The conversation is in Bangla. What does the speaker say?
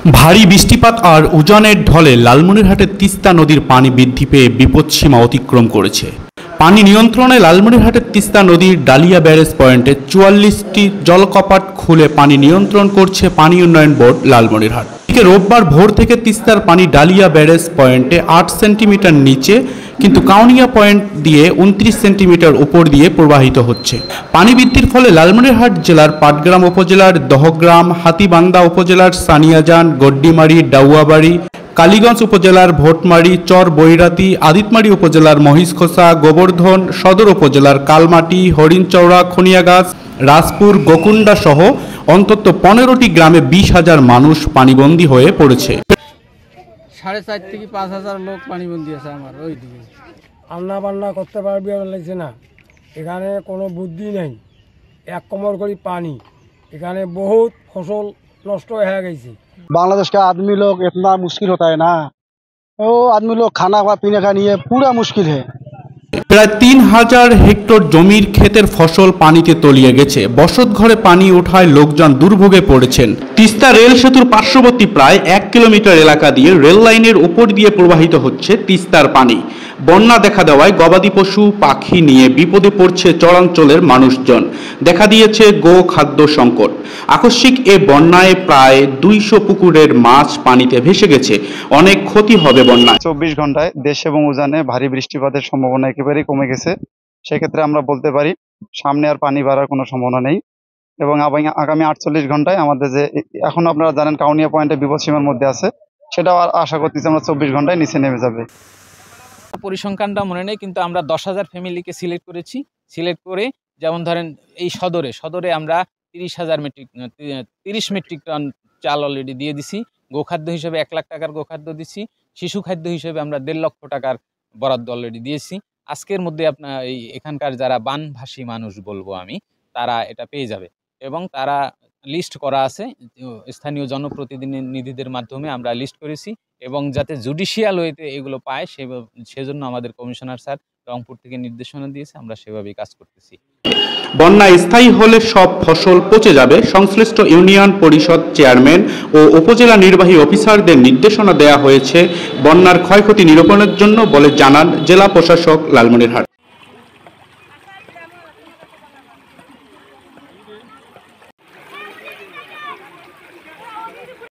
ভারী বৃষ্টিপাত আর উজানের ঢলে লালমনিরহাটের তিস্তা নদীর পানি বৃদ্ধি পেয়ে বিপদসীমা অতিক্রম করেছে। পানি নিয়ন্ত্রণে লালমনিরহাটের তিস্তা নদীর ডালিয়া ব্যারেজ পয়েন্টে ৪৪টি জলকপাট খুলে পানি নিয়ন্ত্রণ করছে পানি উন্নয়ন বোর্ড লালমনিরহাট। এদিকে রোববার ভোর থেকে তিস্তার পানি ডালিয়া ব্যারেজ পয়েন্টে ৮ সেন্টিমিটার নিচে কিন্তু কাউনিয়া পয়েন্ট দিয়ে ২৯ সেন্টিমিটার উপর দিয়ে প্রবাহিত হচ্ছে। পানি বৃদ্ধির ফলে লালমনিরহাট জেলার পাটগ্রাম উপজেলার দহগ্রাম, হাতীবান্ধা উপজেলার সানিয়াজান, গড্ডিমারি, ডাউয়াবাড়ি, কালীগঞ্জ উপজেলার ভোটমারি, চর বৈরাতি, আদিতমারি উপজেলার মহিষখোসা, গোবর্ধন সদর উপজেলার কালমাটি, হরিণচৌড়া, খনিয়াগাছ, রাজপুর, গোকুন্ডা সহ অন্তত ১৫টি গ্রামে ২০,০০০ মানুষ পানিবন্দী হয়ে পড়েছে। ৪,৫০০ থেকে ৫,০০০ লোক পানিবন্দী আছে। আমার ওইদিকে রান্না বান্না করতে পারবি লাগছে না, এখানে কোনো বুদ্ধি নেই, এক কোমর করে পানি, এখানে বহুত ফসল नष्ट हो गई। बांग्लादेश का आदमी लोग इतना मुश्किल होता है ना, वो आदमी लोग खाना पीने का नहीं है, पूरा मुश्किल है। প্রায় ৩,০০০ হেক্টর জমির ক্ষেতের ফসল পানিতে তলিয়ে গেছে। বসত ঘরে পানি ওঠায় লোকজন দুর্ভোগে পড়েছেন। তিস্তা রেল সেতুর পার্শ্ববর্তী প্রায় ১ কিলোমিটার এলাকা দিয়ে রেল লাইনের উপর দিয়ে প্রবাহিত হচ্ছে তিস্তার পানি। বন্যা দেখা দেওয়ায় গবাদি পশু পাখি নিয়ে বিপদে পড়ছে চরাঞ্চলের মানুষজন। দেখা দিয়েছে গো খাদ্য সংকট। আকস্মিক এ বন্যায় প্রায় ২০০ পুকুরের মাছ পানিতে ভেসে গেছে। অনেক ক্ষতি হবে বন্যায়। ২৪ ঘন্টায় দেশ এবং উজানে ভারী বৃষ্টিপাতের সম্ভাবনা একেবারেই কমে গেছে। সেক্ষেত্রে আমরা বলতে পারি সামনে আর পানি বাড়ার কোনো সম্ভাবনা নেই এবং আগামী ৪৮ ঘন্টায় আমাদের যে এখন আপনারা জানেন কাউনিয়া পয়েন্টে বিপদসীমার মধ্যে আছে, সেটাও আশা করতেছি আমরা ২৪ ঘন্টায় নিচে নেমে যাবে। পরিসংখ্যানটা মনে নেই, কিন্তু আমরা ১০,০০০ ফ্যামিলিকে সিলেক্ট করেছি। সিলেক্ট করে যেমন ধরেন এই সদরে আমরা ৩০ মেট্রিক টন চাল অলরেডি দিয়ে দিছি। গোখাদ্য হিসেবে ১ লাখ টাকার গোখাদ্য দিচ্ছি। শিশু খাদ্য হিসেবে আমরা ১.৫ লক্ষ টাকার বরাদ্দ অলরেডি দিয়েছি। আজকের মধ্যে আপনার এখানকার যারা বানভাসী মানুষ বলবো আমি, তারা এটা পেয়ে যাবে এবং তারা লিস্ট করা আছে স্থানীয় জনপ্রতিনিধিদের মাধ্যমে আমরা লিস্ট করেছি এবং যাতে জুডিশিয়াল ওয়েতে এগুলো পায় সেজন্য আমাদের কমিশনার স্যার রংপুর থেকে নির্দেশনা দিয়েছে, আমরা সেভাবেই কাজ করতেছি। বন্যা স্থায়ী হলে সব ফসল পচে যাবে। সংশ্লিষ্ট ইউনিয়ন পরিষদ চেয়ারম্যান ও উপজেলা নির্বাহী অফিসারদের নির্দেশনা দেওয়া হয়েছে বন্যার ক্ষয়ক্ষতি নিরূপণের জন্য বলে জানান জেলা প্রশাসক লালমনিরহাট।